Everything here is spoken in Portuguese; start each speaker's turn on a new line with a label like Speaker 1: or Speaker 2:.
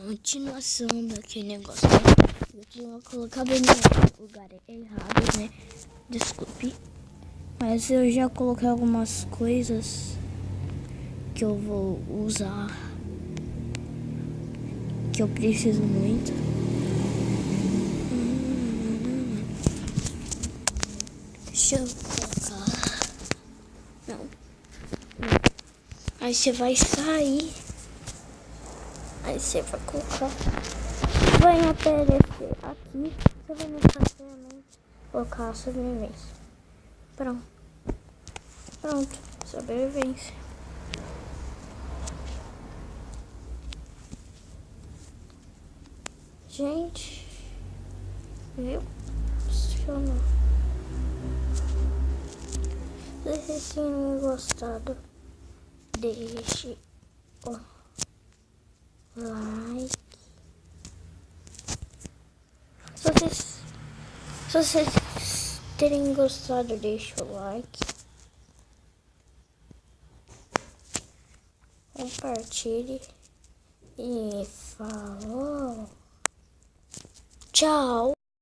Speaker 1: continuação daquele negócio. Eu tinha colocado no lugar errado, né? Desculpe. Mas eu já coloquei algumas coisas que eu vou usar, que eu preciso muito. Deixa eu colocar. Não. Aí você vai sair. Aí você vai colocar. Vai aparecer aqui. Você vai no cancelamento. Colocar a sobrevivência. Pronto. Sobrevivência. Gente, viu? Funcionou. Se vocês tenham gostado, deixe o like. Se vocês terem gostado, deixe o like. Compartilhe. E falou. Tchau.